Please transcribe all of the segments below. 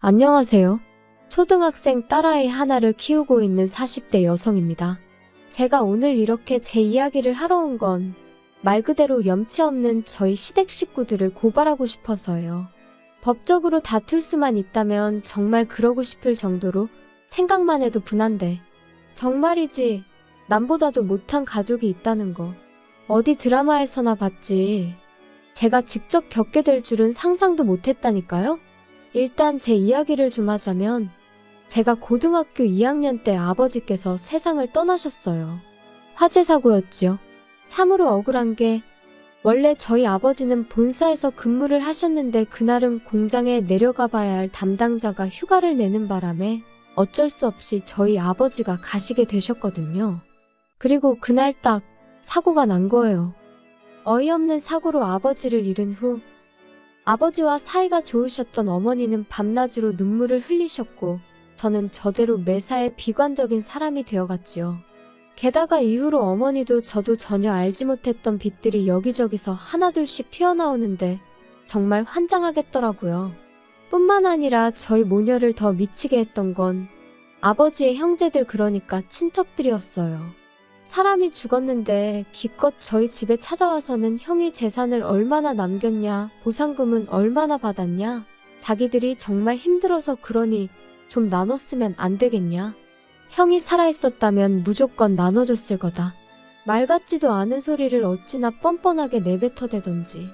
안녕하세요. 초등학생 딸아이 하나를 키우고 있는 40대 여성입니다. 제가 오늘 이렇게 제 이야기를 하러 온 건 말 그대로 염치 없는 저희 시댁 식구들을 고발하고 싶어서요. 법적으로 다툴 수만 있다면 정말 그러고 싶을 정도로 생각만 해도 분한데 정말이지 남보다도 못한 가족이 있다는 거 어디 드라마에서나 봤지 제가 직접 겪게 될 줄은 상상도 못했다니까요. 일단 제 이야기를 좀 하자면 제가 고등학교 2학년 때 아버지께서 세상을 떠나셨어요. 화재 사고였지요. 참으로 억울한 게 원래 저희 아버지는 본사에서 근무를 하셨는데 그날은 공장에 내려가 봐야 할 담당자가 휴가를 내는 바람에 어쩔 수 없이 저희 아버지가 가시게 되셨거든요. 그리고 그날 딱 사고가 난 거예요. 어이없는 사고로 아버지를 잃은 후 아버지와 사이가 좋으셨던 어머니는 밤낮으로 눈물을 흘리셨고 저는 저대로 매사에 비관적인 사람이 되어갔지요. 게다가 이후로 어머니도 저도 전혀 알지 못했던 빚들이 여기저기서 하나둘씩 튀어나오는데 정말 환장하겠더라고요. 뿐만 아니라 저희 모녀를 더 미치게 했던 건 아버지의 형제들 그러니까 친척들이었어요. 사람이 죽었는데 기껏 저희 집에 찾아와서는 형이 재산을 얼마나 남겼냐, 보상금은 얼마나 받았냐, 자기들이 정말 힘들어서 그러니 좀 나눴으면 안 되겠냐. 형이 살아있었다면 무조건 나눠줬을 거다. 말 같지도 않은 소리를 어찌나 뻔뻔하게 내뱉어대던지.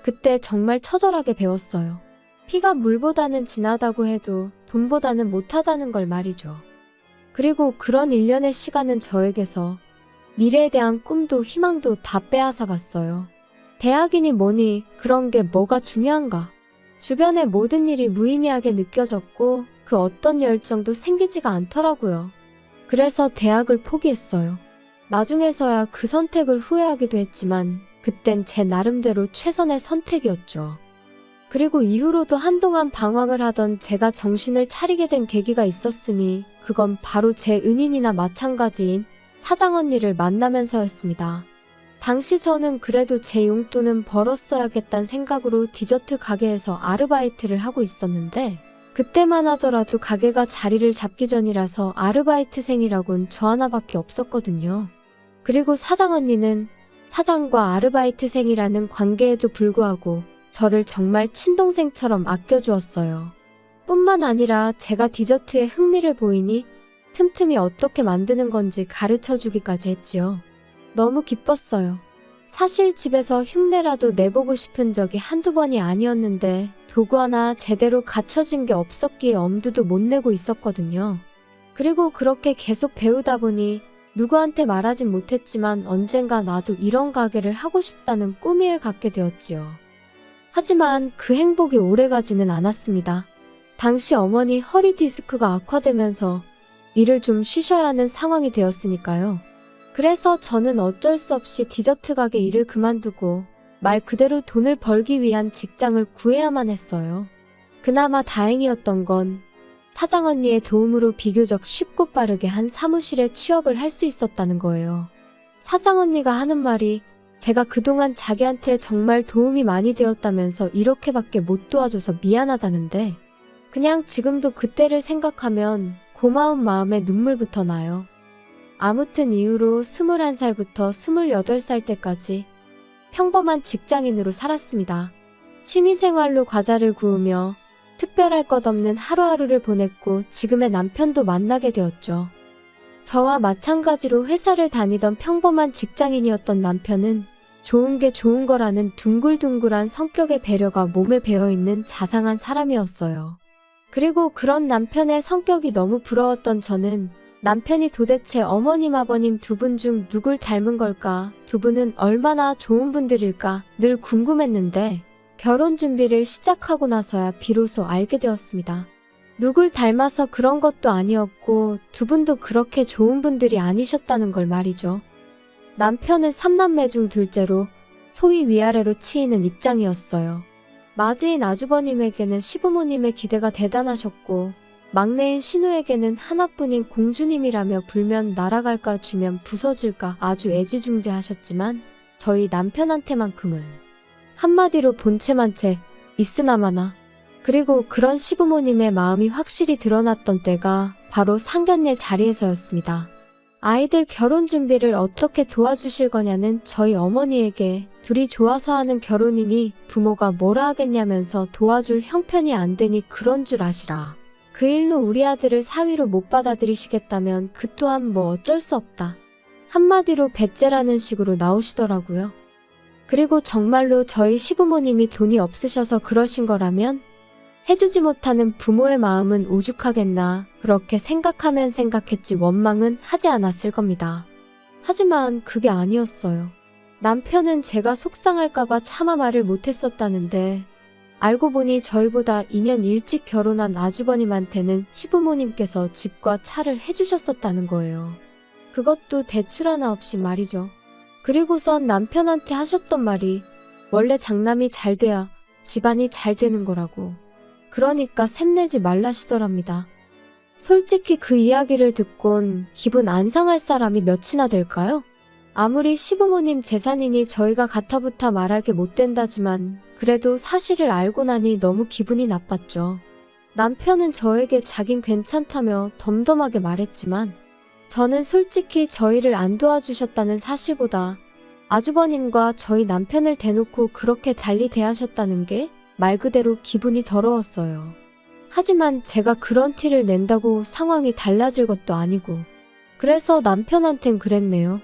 그때 정말 처절하게 배웠어요. 피가 물보다는 진하다고 해도 돈보다는 못하다는 걸 말이죠. 그리고 그런 일련의 시간은 저에게서 미래에 대한 꿈도 희망도 다 빼앗아 갔어요. 대학이니 뭐니 그런 게 뭐가 중요한가. 주변의 모든 일이 무의미하게 느껴졌고 그 어떤 열정도 생기지가 않더라고요. 그래서 대학을 포기했어요. 나중에서야 그 선택을 후회하기도 했지만 그땐 제 나름대로 최선의 선택이었죠. 그리고 이후로도 한동안 방황을 하던 제가 정신을 차리게 된 계기가 있었으니 그건 바로 제 은인이나 마찬가지인 사장 언니를 만나면서였습니다. 당시 저는 그래도 제 용돈은 벌었어야겠다는 생각으로 디저트 가게에서 아르바이트를 하고 있었는데 그때만 하더라도 가게가 자리를 잡기 전이라서 아르바이트생이라곤 저 하나밖에 없었거든요. 그리고 사장 언니는 사장과 아르바이트생이라는 관계에도 불구하고 저를 정말 친동생처럼 아껴주었어요. 뿐만 아니라 제가 디저트에 흥미를 보이니 틈틈이 어떻게 만드는 건지 가르쳐주기까지 했지요. 너무 기뻤어요. 사실 집에서 흉내라도 내보고 싶은 적이 한두 번이 아니었는데 도구 하나 제대로 갖춰진 게 없었기에 엄두도 못 내고 있었거든요. 그리고 그렇게 계속 배우다 보니 누구한테 말하진 못했지만 언젠가 나도 이런 가게를 하고 싶다는 꿈을 갖게 되었지요. 하지만 그 행복이 오래가지는 않았습니다. 당시 어머니 허리 디스크가 악화되면서 일을 좀 쉬셔야 하는 상황이 되었으니까요. 그래서 저는 어쩔 수 없이 디저트 가게 일을 그만두고 말 그대로 돈을 벌기 위한 직장을 구해야만 했어요. 그나마 다행이었던 건 사장 언니의 도움으로 비교적 쉽고 빠르게 한 사무실에 취업을 할 수 있었다는 거예요. 사장 언니가 하는 말이 제가 그동안 자기한테 정말 도움이 많이 되었다면서 이렇게밖에 못 도와줘서 미안하다는데 그냥 지금도 그때를 생각하면 고마운 마음에 눈물부터 나요. 아무튼 이후로 21살부터 28살 때까지 평범한 직장인으로 살았습니다. 취미생활로 과자를 구우며 특별할 것 없는 하루하루를 보냈고 지금의 남편도 만나게 되었죠. 저와 마찬가지로 회사를 다니던 평범한 직장인이었던 남편은 좋은 게 좋은 거라는 둥글둥글한 성격의 배려가 몸에 배어있는 자상한 사람이었어요. 그리고 그런 남편의 성격이 너무 부러웠던 저는 남편이 도대체 어머님 아버님 두 분 중 누굴 닮은 걸까? 두 분은 얼마나 좋은 분들일까? 늘 궁금했는데 결혼 준비를 시작하고 나서야 비로소 알게 되었습니다. 누굴 닮아서 그런 것도 아니었고 두 분도 그렇게 좋은 분들이 아니셨다는 걸 말이죠. 남편은 3남매 중 둘째로 소위 위아래로 치이는 입장이었어요. 맞이인 아주버님에게는 시부모님의 기대가 대단하셨고 막내인 신우에게는 하나뿐인 공주님이라며 불면 날아갈까 주면 부서질까 아주 애지중지하셨지만 저희 남편한테만큼은 한마디로 본체만체 있으나마나 그리고 그런 시부모님의 마음이 확실히 드러났던 때가 바로 상견례 자리에서였습니다. 아이들 결혼 준비를 어떻게 도와주실 거냐는 저희 어머니에게 둘이 좋아서 하는 결혼이니 부모가 뭐라 하겠냐면서 도와줄 형편이 안 되니 그런 줄 아시라. 그 일로 우리 아들을 사위로 못 받아들이시겠다면 그 또한 뭐 어쩔 수 없다. 한마디로 배째라는 식으로 나오시더라고요. 그리고 정말로 저희 시부모님이 돈이 없으셔서 그러신 거라면 해주지 못하는 부모의 마음은 오죽하겠나 그렇게 생각하면 생각했지 원망은 하지 않았을 겁니다. 하지만 그게 아니었어요. 남편은 제가 속상할까봐 차마 말을 못했었다는데 알고 보니 저희보다 2년 일찍 결혼한 아주버님한테는 시부모님께서 집과 차를 해주셨었다는 거예요. 그것도 대출 하나 없이 말이죠. 그리고선 남편한테 하셨던 말이 원래 장남이 잘 돼야 집안이 잘 되는 거라고. 그러니까 샘내지 말라시더랍니다. 솔직히 그 이야기를 듣곤 기분 안 상할 사람이 몇이나 될까요? 아무리 시부모님 재산이니 저희가 가타부타 말할 게 못 된다지만 그래도 사실을 알고 나니 너무 기분이 나빴죠. 남편은 저에게 자긴 괜찮다며 덤덤하게 말했지만 저는 솔직히 저희를 안 도와주셨다는 사실보다 아주버님과 저희 남편을 대놓고 그렇게 달리 대하셨다는 게 말 그대로 기분이 더러웠어요. 하지만 제가 그런 티를 낸다고 상황이 달라질 것도 아니고 그래서 남편한텐 그랬네요.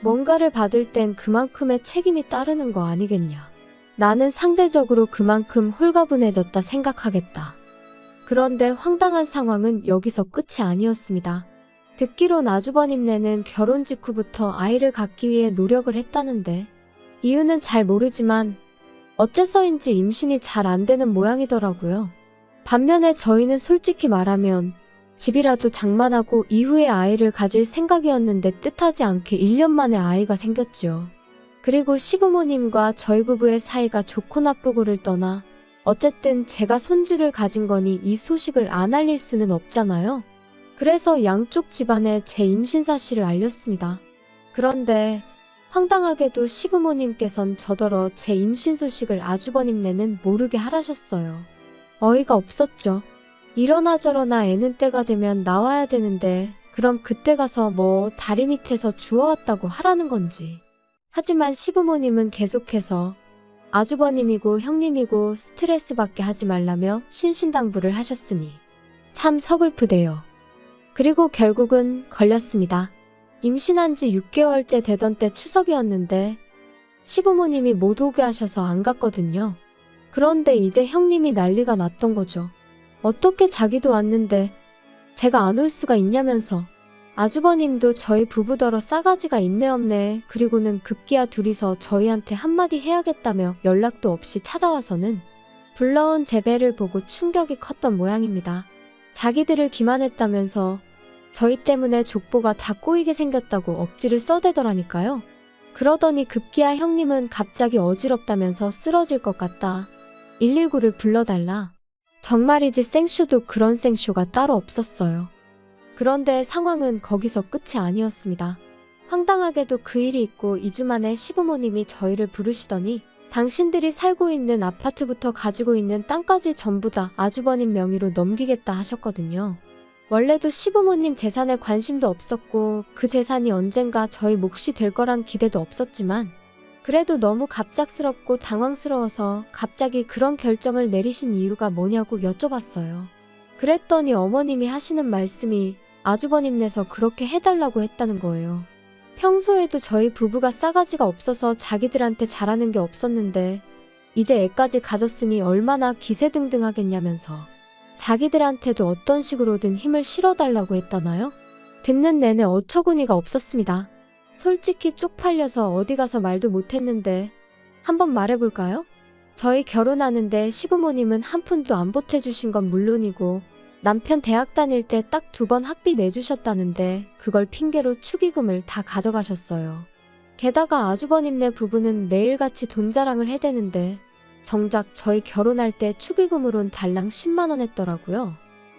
뭔가를 받을 땐 그만큼의 책임이 따르는 거 아니겠냐. 나는 상대적으로 그만큼 홀가분해졌다 생각하겠다. 그런데 황당한 상황은 여기서 끝이 아니었습니다. 듣기론 아주버님네는 결혼 직후부터 아이를 갖기 위해 노력을 했다는데 이유는 잘 모르지만 어째서인지 임신이 잘 안 되는 모양이더라고요. 반면에 저희는 솔직히 말하면 집이라도 장만하고 이후에 아이를 가질 생각이었는데 뜻하지 않게 1년 만에 아이가 생겼지요. 그리고 시부모님과 저희 부부의 사이가 좋고 나쁘고를 떠나 어쨌든 제가 손주를 가진 거니 이 소식을 안 알릴 수는 없잖아요. 그래서 양쪽 집안에 제 임신 사실을 알렸습니다. 그런데 황당하게도 시부모님께선 저더러 제 임신 소식을 아주버님네는 모르게 하라셨어요. 어이가 없었죠. 이러나 저러나 애는 때가 되면 나와야 되는데 그럼 그때 가서 뭐 다리 밑에서 주워왔다고 하라는 건지. 하지만 시부모님은 계속해서 아주버님이고 형님이고 스트레스 받게 하지 말라며 신신당부를 하셨으니 참 서글프대요. 그리고 결국은 걸렸습니다. 임신한 지 6개월째 되던 때 추석이었는데 시부모님이 못 오게 하셔서 안 갔거든요. 그런데 이제 형님이 난리가 났던 거죠. 어떻게 자기도 왔는데 제가 안 올 수가 있냐면서. 아주버님도 저희 부부더러 싸가지가 있네 없네. 그리고는 급기야 둘이서 저희한테 한마디 해야겠다며 연락도 없이 찾아와서는 불러온 제 배를 보고 충격이 컸던 모양입니다. 자기들을 기만했다면서 저희 때문에 족보가 다 꼬이게 생겼다고 억지를 써대더라니까요. 그러더니 급기야 형님은 갑자기 어지럽다면서 쓰러질 것 같다. 119를 불러달라. 정말이지 생쇼도 그런 생쇼가 따로 없었어요. 그런데 상황은 거기서 끝이 아니었습니다. 황당하게도 그 일이 있고 2주 만에 시부모님이 저희를 부르시더니 당신들이 살고 있는 아파트부터 가지고 있는 땅까지 전부 다 아주버님 명의로 넘기겠다 하셨거든요. 원래도 시부모님 재산에 관심도 없었고 그 재산이 언젠가 저희 몫이 될 거란 기대도 없었지만 그래도 너무 갑작스럽고 당황스러워서 갑자기 그런 결정을 내리신 이유가 뭐냐고 여쭤봤어요. 그랬더니 어머님이 하시는 말씀이 아주버님네서 그렇게 해달라고 했다는 거예요. 평소에도 저희 부부가 싸가지가 없어서 자기들한테 잘하는 게 없었는데 이제 애까지 가졌으니 얼마나 기세등등하겠냐면서 자기들한테도 어떤 식으로든 힘을 실어달라고 했다나요? 듣는 내내 어처구니가 없었습니다. 솔직히 쪽팔려서 어디 가서 말도 못했는데 한번 말해볼까요? 저희 결혼하는데 시부모님은 한 푼도 안 보태주신 건 물론이고 남편 대학 다닐 때 딱 2번 학비 내주셨다는데 그걸 핑계로 축의금을 다 가져가셨어요. 게다가 아주버님네 부부는 매일같이 돈 자랑을 해대는데 정작 저희 결혼할 때 축의금으론 달랑 10만 원 했더라고요.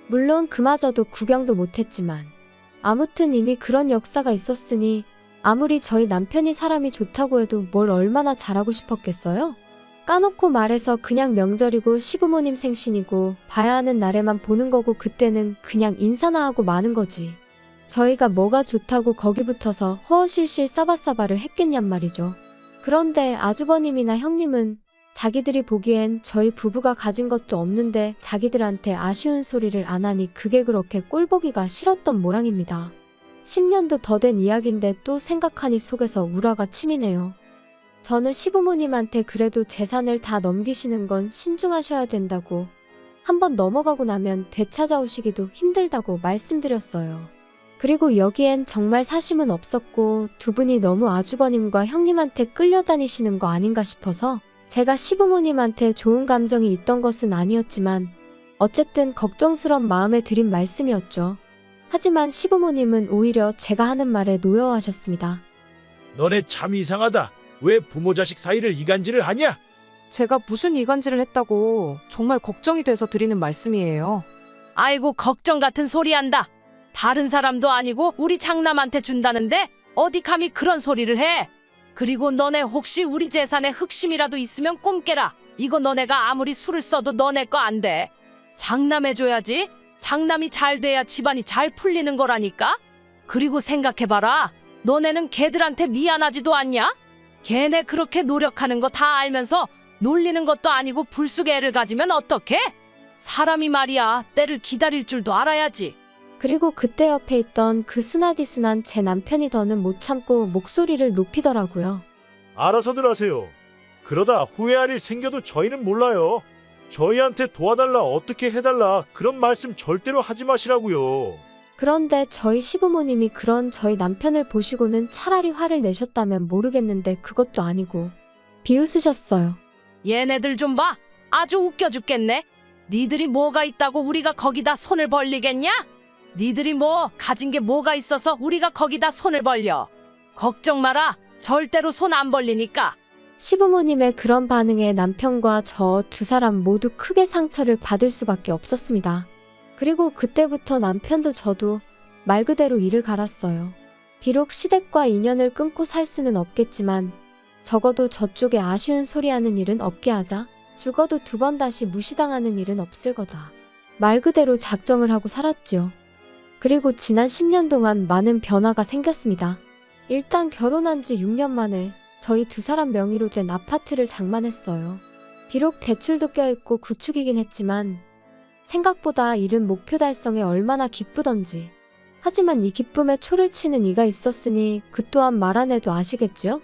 물론 그마저도 구경도 못했지만 아무튼 이미 그런 역사가 있었으니 아무리 저희 남편이 사람이 좋다고 해도 뭘 얼마나 잘하고 싶었겠어요? 까놓고 말해서 그냥 명절이고 시부모님 생신이고 봐야 하는 날에만 보는 거고 그때는 그냥 인사나 하고 마는 거지. 저희가 뭐가 좋다고 거기 붙어서 허허실실 싸바싸바를 했겠냔 말이죠. 그런데 아주버님이나 형님은 자기들이 보기엔 저희 부부가 가진 것도 없는데 자기들한테 아쉬운 소리를 안 하니 그게 그렇게 꼴보기가 싫었던 모양입니다. 10년도 더 된 이야기인데 또 생각하니 속에서 우라가 치미네요. 저는 시부모님한테 그래도 재산을 다 넘기시는 건 신중하셔야 된다고, 한번 넘어가고 나면 되찾아오시기도 힘들다고 말씀드렸어요. 그리고 여기엔 정말 사심은 없었고 두 분이 너무 아주버님과 형님한테 끌려다니시는 거 아닌가 싶어서 제가 시부모님한테 좋은 감정이 있던 것은 아니었지만 어쨌든 걱정스런 마음에 드린 말씀이었죠. 하지만 시부모님은 오히려 제가 하는 말에 노여워하셨습니다. 너네 참 이상하다. 왜 부모 자식 사이를 이간질을 하냐? 제가 무슨 이간질을 했다고, 정말 걱정이 돼서 드리는 말씀이에요. 아이고 걱정 같은 소리 한다. 다른 사람도 아니고 우리 장남한테 준다는데 어디 감히 그런 소리를 해. 그리고 너네 혹시 우리 재산에 흑심이라도 있으면 꿈깨라. 이거 너네가 아무리 술을 써도 너네 거 안 돼. 장남해줘야지. 장남이 잘 돼야 집안이 잘 풀리는 거라니까. 그리고 생각해봐라. 너네는 걔들한테 미안하지도 않냐? 걔네 그렇게 노력하는 거 다 알면서 놀리는 것도 아니고 불쑥 애를 가지면 어떡해? 사람이 말이야 때를 기다릴 줄도 알아야지. 그리고 그때 옆에 있던 그 순하디순한 제 남편이 더는 못 참고 목소리를 높이더라고요. 알아서들 하세요. 그러다 후회할 일 생겨도 저희는 몰라요. 저희한테 도와달라, 어떻게 해달라 그런 말씀 절대로 하지 마시라고요. 그런데 저희 시부모님이 그런 저희 남편을 보시고는 차라리 화를 내셨다면 모르겠는데 그것도 아니고 비웃으셨어요. 얘네들 좀 봐. 아주 웃겨 죽겠네. 니들이 뭐가 있다고 우리가 거기다 손을 벌리겠냐? 니들이 뭐 가진 게 뭐가 있어서 우리가 거기다 손을 벌려. 걱정 마라. 절대로 손 안 벌리니까. 시부모님의 그런 반응에 남편과 저 두 사람 모두 크게 상처를 받을 수밖에 없었습니다. 그리고 그때부터 남편도 저도 말 그대로 이를 갈았어요. 비록 시댁과 인연을 끊고 살 수는 없겠지만 적어도 저쪽에 아쉬운 소리 하는 일은 없게 하자. 죽어도 두 번 다시 무시당하는 일은 없을 거다. 말 그대로 작정을 하고 살았지요. 그리고 지난 10년 동안 많은 변화가 생겼습니다. 일단 결혼한 지 6년 만에 저희 두 사람 명의로 된 아파트를 장만했어요. 비록 대출도 껴있고 구축이긴 했지만 생각보다 이른 목표 달성에 얼마나 기쁘던지. 하지만 이 기쁨에 초를 치는 이가 있었으니 그 또한 말 안 해도 아시겠죠?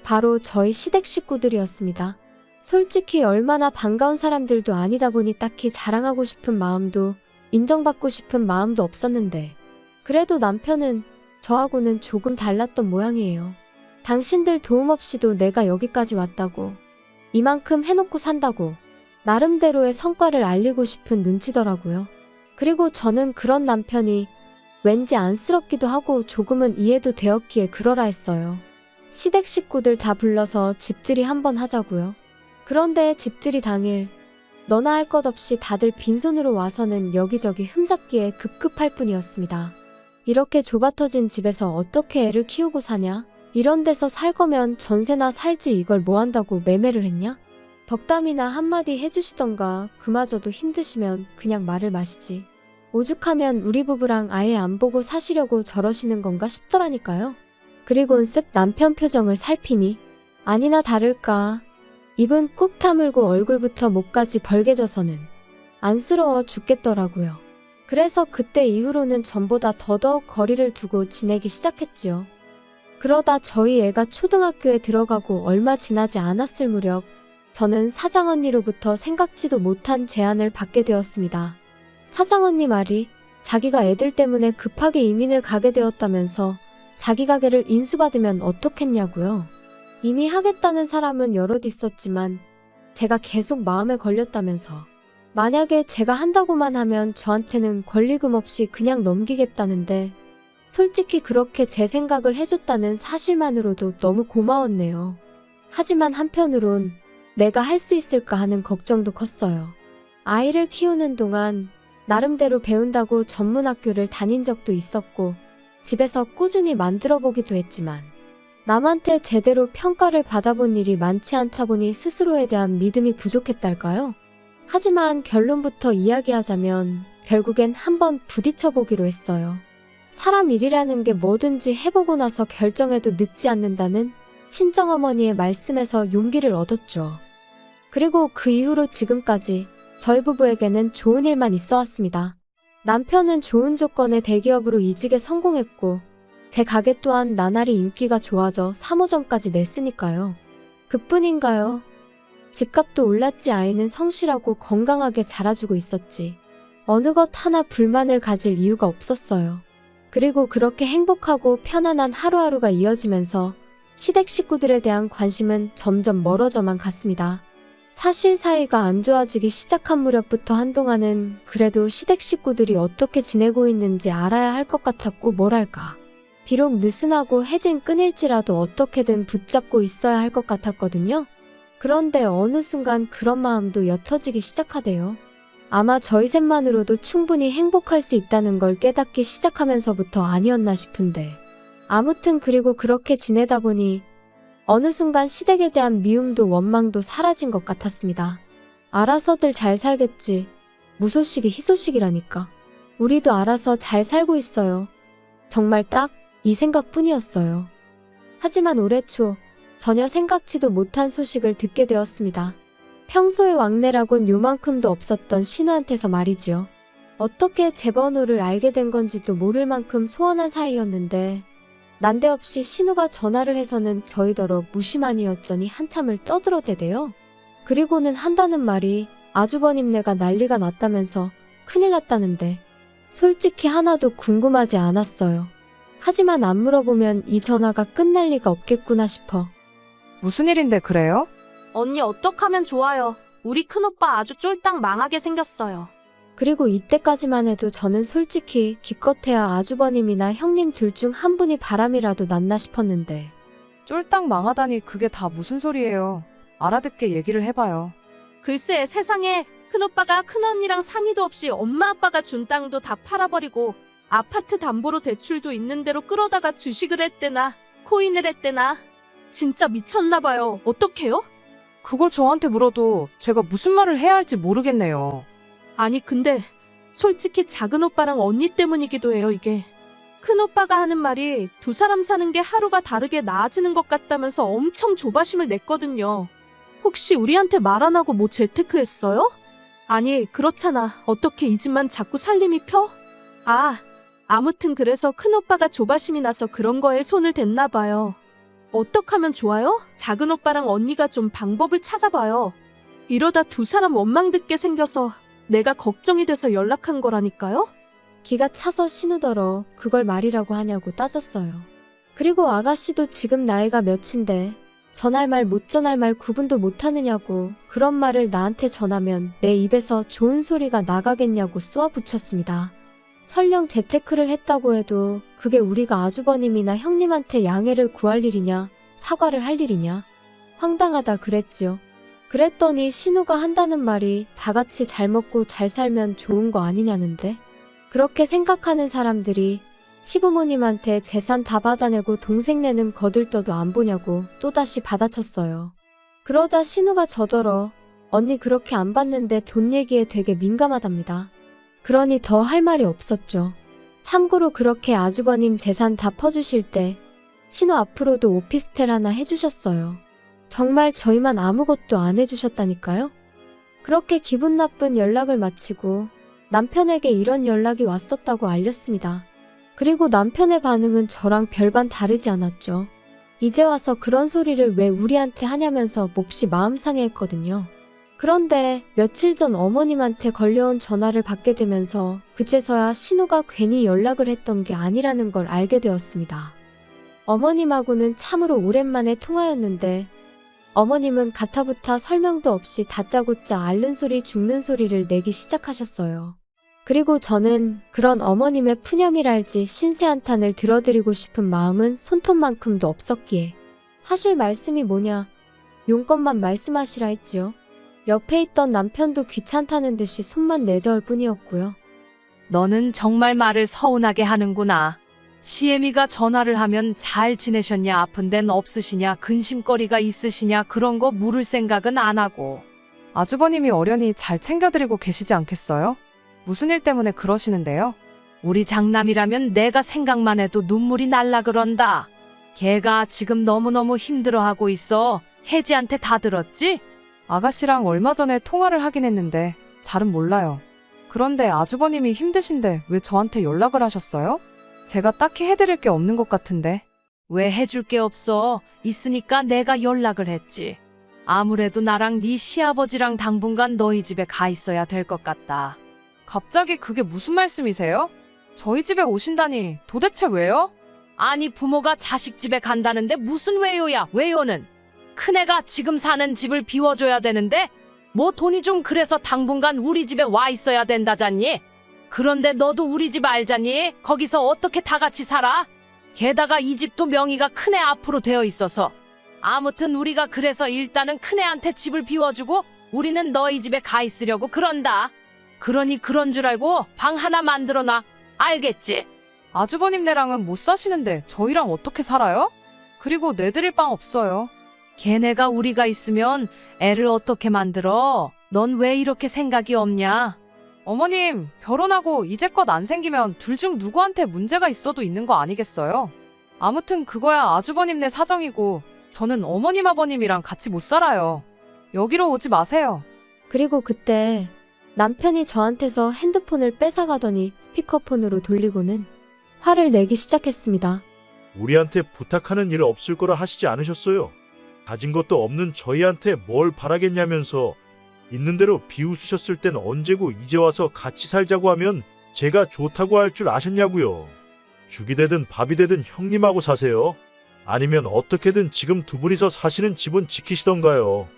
바로 저희 시댁 식구들이었습니다. 솔직히 얼마나 반가운 사람들도 아니다 보니 딱히 자랑하고 싶은 마음도 인정받고 싶은 마음도 없었는데 그래도 남편은 저하고는 조금 달랐던 모양이에요. 당신들 도움 없이도 내가 여기까지 왔다고, 이만큼 해놓고 산다고 나름대로의 성과를 알리고 싶은 눈치더라고요. 그리고 저는 그런 남편이 왠지 안쓰럽기도 하고 조금은 이해도 되었기에 그러라 했어요. 시댁 식구들 다 불러서 집들이 한번 하자고요. 그런데 집들이 당일 너나 할 것 없이 다들 빈손으로 와서는 여기저기 흠잡기에 급급할 뿐이었습니다. 이렇게 좁아터진 집에서 어떻게 애를 키우고 사냐? 이런 데서 살 거면 전세나 살지 이걸 뭐 한다고 매매를 했냐? 덕담이나 한마디 해주시던가 그마저도 힘드시면 그냥 말을 마시지. 오죽하면 우리 부부랑 아예 안 보고 사시려고 저러시는 건가 싶더라니까요. 그리곤 쓱 남편 표정을 살피니 아니나 다를까 입은 꾹 다물고 얼굴부터 목까지 벌개져서는 안쓰러워 죽겠더라고요. 그래서 그때 이후로는 전보다 더더욱 거리를 두고 지내기 시작했지요. 그러다 저희 애가 초등학교에 들어가고 얼마 지나지 않았을 무렵 저는 사장언니로부터 생각지도 못한 제안을 받게 되었습니다. 사장언니 말이 자기가 애들 때문에 급하게 이민을 가게 되었다면서 자기 가게를 인수받으면 어떻겠냐고요. 이미 하겠다는 사람은 여럿 있었지만 제가 계속 마음에 걸렸다면서 만약에 제가 한다고만 하면 저한테는 권리금 없이 그냥 넘기겠다는데 솔직히 그렇게 제 생각을 해줬다는 사실만으로도 너무 고마웠네요. 하지만 한편으론 내가 할 수 있을까 하는 걱정도 컸어요. 아이를 키우는 동안 나름대로 배운다고 전문학교를 다닌 적도 있었고 집에서 꾸준히 만들어 보기도 했지만 남한테 제대로 평가를 받아본 일이 많지 않다 보니 스스로에 대한 믿음이 부족했달까요? 하지만 결론부터 이야기하자면 결국엔 한번 부딪혀보기로 했어요. 사람 일이라는 게 뭐든지 해보고 나서 결정해도 늦지 않는다는 친정어머니의 말씀에서 용기를 얻었죠. 그리고 그 이후로 지금까지 저희 부부에게는 좋은 일만 있어 왔습니다. 남편은 좋은 조건의 대기업으로 이직에 성공했고 제 가게 또한 나날이 인기가 좋아져 3호점까지 냈으니까요. 그뿐인가요? 집값도 올랐지 아이는 성실하고 건강하게 자라주고 있었지. 어느 것 하나 불만을 가질 이유가 없었어요. 그리고 그렇게 행복하고 편안한 하루하루가 이어지면서 시댁 식구들에 대한 관심은 점점 멀어져만 갔습니다. 사실 사이가 안 좋아지기 시작한 무렵부터 한동안은 그래도 시댁 식구들이 어떻게 지내고 있는지 알아야 할 것 같았고 뭐랄까. 비록 느슨하고 해진 끈일지라도 어떻게든 붙잡고 있어야 할 것 같았거든요. 그런데 어느 순간 그런 마음도 옅어지기 시작하대요. 아마 저희 셋만으로도 충분히 행복할 수 있다는 걸 깨닫기 시작하면서부터 아니었나 싶은데. 아무튼 그리고 그렇게 지내다 보니 어느 순간 시댁에 대한 미움도 원망도 사라진 것 같았습니다. 알아서들 잘 살겠지. 무소식이 희소식이라니까. 우리도 알아서 잘 살고 있어요. 정말 딱 이 생각뿐이었어요. 하지만 올해 초 전혀 생각지도 못한 소식을 듣게 되었습니다. 평소에 왕래라곤 요만큼도 없었던 신우한테서 말이지요. 어떻게 제 번호를 알게 된 건지도 모를 만큼 소원한 사이였는데 난데없이 신우가 전화를 해서는 저희더러 무심하니였더니 한참을 떠들어대대요. 그리고는 한다는 말이 아주버님네가 난리가 났다면서 큰일 났다는데 솔직히 하나도 궁금하지 않았어요. 하지만 안 물어보면 이 전화가 끝날 리가 없겠구나 싶어. 무슨 일인데 그래요? 언니 어떡하면 좋아요. 우리 큰오빠 아주 쫄딱 망하게 생겼어요. 그리고 이때까지만 해도 저는 솔직히 기껏해야 아주버님이나 형님 둘 중 한 분이 바람이라도 났나 싶었는데 쫄딱 망하다니 그게 다 무슨 소리예요. 알아듣게 얘기를 해봐요. 글쎄 세상에 큰오빠가 큰언니랑 상의도 없이 엄마 아빠가 준 땅도 다 팔아버리고 아파트 담보로 대출도 있는 대로 끌어다가 주식을 했대나 코인을 했대나 진짜 미쳤나봐요. 어떡해요? 그걸 저한테 물어도 제가 무슨 말을 해야 할지 모르겠네요. 아니 근데 솔직히 작은 오빠랑 언니 때문이기도 해요 이게. 큰오빠가 하는 말이 두 사람 사는 게 하루가 다르게 나아지는 것 같다면서 엄청 조바심을 냈거든요. 혹시 우리한테 말 안 하고 뭐 재테크했어요? 아니 그렇잖아. 어떻게 이 집만 자꾸 살림이 펴? 아무튼 그래서 큰오빠가 조바심이 나서 그런 거에 손을 댔나 봐요. 어떡하면 좋아요? 작은 오빠랑 언니가 좀 방법을 찾아봐요. 이러다 두 사람 원망 듣게 생겨서 내가 걱정이 돼서 연락한 거라니까요? 기가 차서 신우더러 그걸 말이라고 하냐고 따졌어요. 그리고 아가씨도 지금 나이가 몇인데 전할 말 못 전할 말 구분도 못하느냐고 그런 말을 나한테 전하면 내 입에서 좋은 소리가 나가겠냐고 쏘아붙였습니다. 설령 재테크를 했다고 해도 그게 우리가 아주버님이나 형님한테 양해를 구할 일이냐 사과를 할 일이냐 황당하다 그랬지요. 그랬더니 신우가 한다는 말이 다 같이 잘 먹고 잘 살면 좋은 거 아니냐는데 그렇게 생각하는 사람들이 시부모님한테 재산 다 받아내고 동생네는 거들떠도 안 보냐고 또다시 받아쳤어요. 그러자 신우가 저더러 언니 그렇게 안 받는데 돈 얘기에 되게 민감하답니다. 그러니 더 할 말이 없었죠. 참고로 그렇게 아주버님 재산 다 퍼주실 때 신우 앞으로도 오피스텔 하나 해주셨어요. 정말 저희만 아무것도 안 해주셨다니까요. 그렇게 기분 나쁜 연락을 마치고 남편에게 이런 연락이 왔었다고 알렸습니다. 그리고 남편의 반응은 저랑 별반 다르지 않았죠. 이제 와서 그런 소리를 왜 우리한테 하냐면서 몹시 마음 상해했거든요. 그런데 며칠 전 어머님한테 걸려온 전화를 받게 되면서 그제서야 신우가 괜히 연락을 했던 게 아니라는 걸 알게 되었습니다. 어머님하고는 참으로 오랜만에 통화였는데 어머님은 가타부타 설명도 없이 다짜고짜 앓는 소리 죽는 소리를 내기 시작하셨어요. 그리고 저는 그런 어머님의 푸념이랄지 신세 한탄을 들어드리고 싶은 마음은 손톱만큼도 없었기에 하실 말씀이 뭐냐 용건만 말씀하시라 했지요. 옆에 있던 남편도 귀찮다는 듯이 손만 내저을 뿐이었고요. 너는 정말 말을 서운하게 하는구나. 시애미가 전화를 하면 잘 지내셨냐, 아픈 데는 없으시냐, 근심거리가 있으시냐 그런 거 물을 생각은 안 하고. 아주버님이 어련히 잘 챙겨드리고 계시지 않겠어요? 무슨 일 때문에 그러시는데요? 우리 장남이라면 내가 생각만 해도 눈물이 날라 그런다. 걔가 지금 너무너무 힘들어하고 있어. 혜지한테 다 들었지? 아가씨랑 얼마 전에 통화를 하긴 했는데 잘은 몰라요. 그런데 아주버님이 힘드신데 왜 저한테 연락을 하셨어요? 제가 딱히 해드릴 게 없는 것 같은데. 왜 해줄 게 없어? 있으니까 내가 연락을 했지. 아무래도 나랑 네 시아버지랑 당분간 너희 집에 가 있어야 될 것 같다. 갑자기 그게 무슨 말씀이세요? 저희 집에 오신다니 도대체 왜요? 아니, 부모가 자식 집에 간다는데 무슨 왜요야, 왜요는. 큰애가 지금 사는 집을 비워줘야 되는데 뭐 돈이 좀 그래서 당분간 우리 집에 와 있어야 된다잖니. 그런데 너도 우리 집 알잖니. 거기서 어떻게 다 같이 살아? 게다가 이 집도 명의가 큰애 앞으로 되어 있어서. 아무튼 우리가 그래서 일단은 큰애한테 집을 비워주고 우리는 너희 집에 가 있으려고 그런다. 그러니 그런 줄 알고 방 하나 만들어놔. 알겠지? 아주버님네랑은 못 사시는데 저희랑 어떻게 살아요? 그리고 내드릴 방 없어요. 걔네가 우리가 있으면 애를 어떻게 만들어? 넌 왜 이렇게 생각이 없냐? 어머님, 결혼하고 이제껏 안 생기면 둘 중 누구한테 문제가 있어도 있는 거 아니겠어요? 아무튼 그거야 아주버님네 사정이고 저는 어머님 아버님이랑 같이 못 살아요. 여기로 오지 마세요. 그리고 그때 남편이 저한테서 핸드폰을 뺏어가더니 스피커폰으로 돌리고는 화를 내기 시작했습니다. 우리한테 부탁하는 일 없을 거라 하시지 않으셨어요? 가진 것도 없는 저희한테 뭘 바라겠냐면서 있는 대로 비웃으셨을 땐 언제고 이제 와서 같이 살자고 하면 제가 좋다고 할 줄 아셨냐고요. 죽이 되든 밥이 되든 형님하고 사세요. 아니면 어떻게든 지금 두 분이서 사시는 집은 지키시던가요.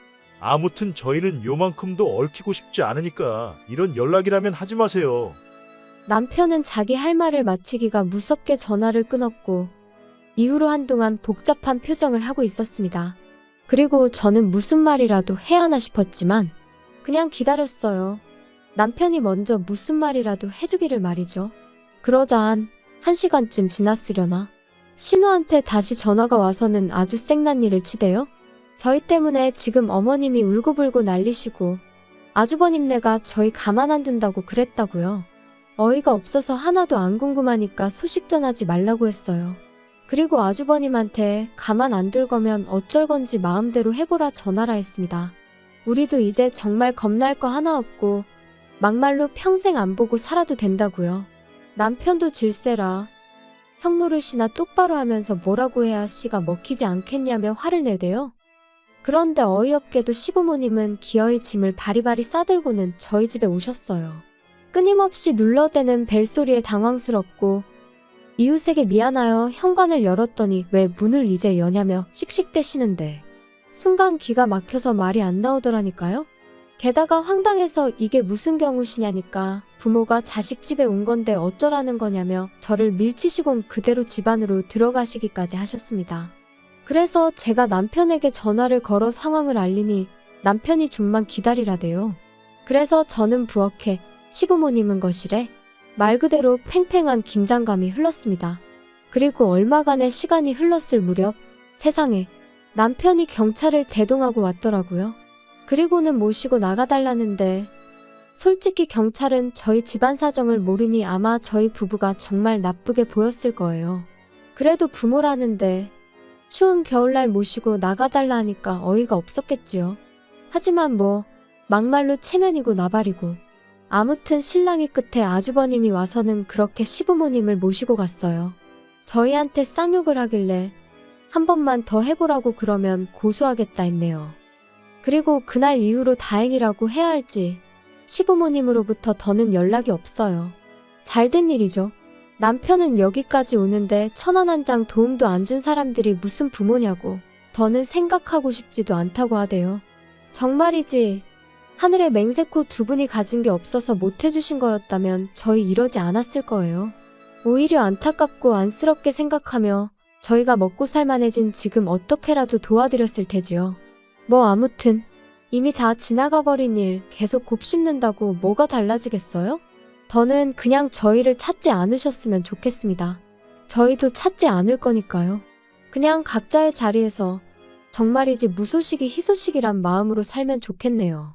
아무튼 저희는 요만큼도 얽히고 싶지 않으니까 이런 연락이라면 하지 마세요. 남편은 자기 할 말을 마치기가 무섭게 전화를 끊었고 이후로 한동안 복잡한 표정을 하고 있었습니다. 그리고 저는 무슨 말이라도 해야 하나 싶었지만 그냥 기다렸어요. 남편이 먼저 무슨 말이라도 해주기를 말이죠. 그러자 한 시간쯤 지났으려나 신우한테 다시 전화가 와서는 아주 생난리를 치대요. 저희 때문에 지금 어머님이 울고불고 난리시고 아주버님네가 저희 가만 안 둔다고 그랬다고요. 어이가 없어서 하나도 안 궁금하니까 소식 전하지 말라고 했어요. 그리고 아주버님한테 가만 안 둘 거면 어쩔 건지 마음대로 해보라 전하라 했습니다. 우리도 이제 정말 겁날 거 하나 없고 막말로 평생 안 보고 살아도 된다고요. 남편도 질세라 형 노릇이나 똑바로 하면서 뭐라고 해야 씨가 먹히지 않겠냐며 화를 내대요. 그런데 어이없게도 시부모님은 기어이 짐을 바리바리 싸들고는 저희 집에 오셨어요. 끊임없이 눌러대는 벨소리에 당황스럽고 이웃에게 미안하여 현관을 열었더니 왜 문을 이제 여냐며 씩씩대시는데 순간 기가 막혀서 말이 안 나오더라니까요. 게다가 황당해서 이게 무슨 경우시냐니까 부모가 자식 집에 온 건데 어쩌라는 거냐며 저를 밀치시곤 그대로 집 안으로 들어가시기까지 하셨습니다. 그래서 제가 남편에게 전화를 걸어 상황을 알리니 남편이 좀만 기다리라대요. 그래서 저는 부엌에 시부모님은 거실에 말 그대로 팽팽한 긴장감이 흘렀습니다. 그리고 얼마간의 시간이 흘렀을 무렵 세상에 남편이 경찰을 대동하고 왔더라고요. 그리고는 모시고 나가달라는데 솔직히 경찰은 저희 집안 사정을 모르니 아마 저희 부부가 정말 나쁘게 보였을 거예요. 그래도 부모라는데 추운 겨울날 모시고 나가달라 하니까 어이가 없었겠지요. 하지만 뭐 막말로 체면이고 나발이고 아무튼 신랑이 끝에 아주버님이 와서는 그렇게 시부모님을 모시고 갔어요. 저희한테 쌍욕을 하길래 한 번만 더 해보라고 그러면 고소하겠다 했네요. 그리고 그날 이후로 다행이라고 해야 할지 시부모님으로부터 더는 연락이 없어요. 잘된 일이죠. 남편은 여기까지 오는데 1,000원 한 장 도움도 안 준 사람들이 무슨 부모냐고 더는 생각하고 싶지도 않다고 하대요. 정말이지 하늘에 맹세코 두 분이 가진 게 없어서 못 해주신 거였다면 저희 이러지 않았을 거예요. 오히려 안타깝고 안쓰럽게 생각하며 저희가 먹고 살만해진 지금 어떻게라도 도와드렸을 테지요. 뭐 아무튼 이미 다 지나가 버린 일 계속 곱씹는다고 뭐가 달라지겠어요? 더는 그냥 저희를 찾지 않으셨으면 좋겠습니다. 저희도 찾지 않을 거니까요. 그냥 각자의 자리에서 정말이지 무소식이 희소식이란 마음으로 살면 좋겠네요.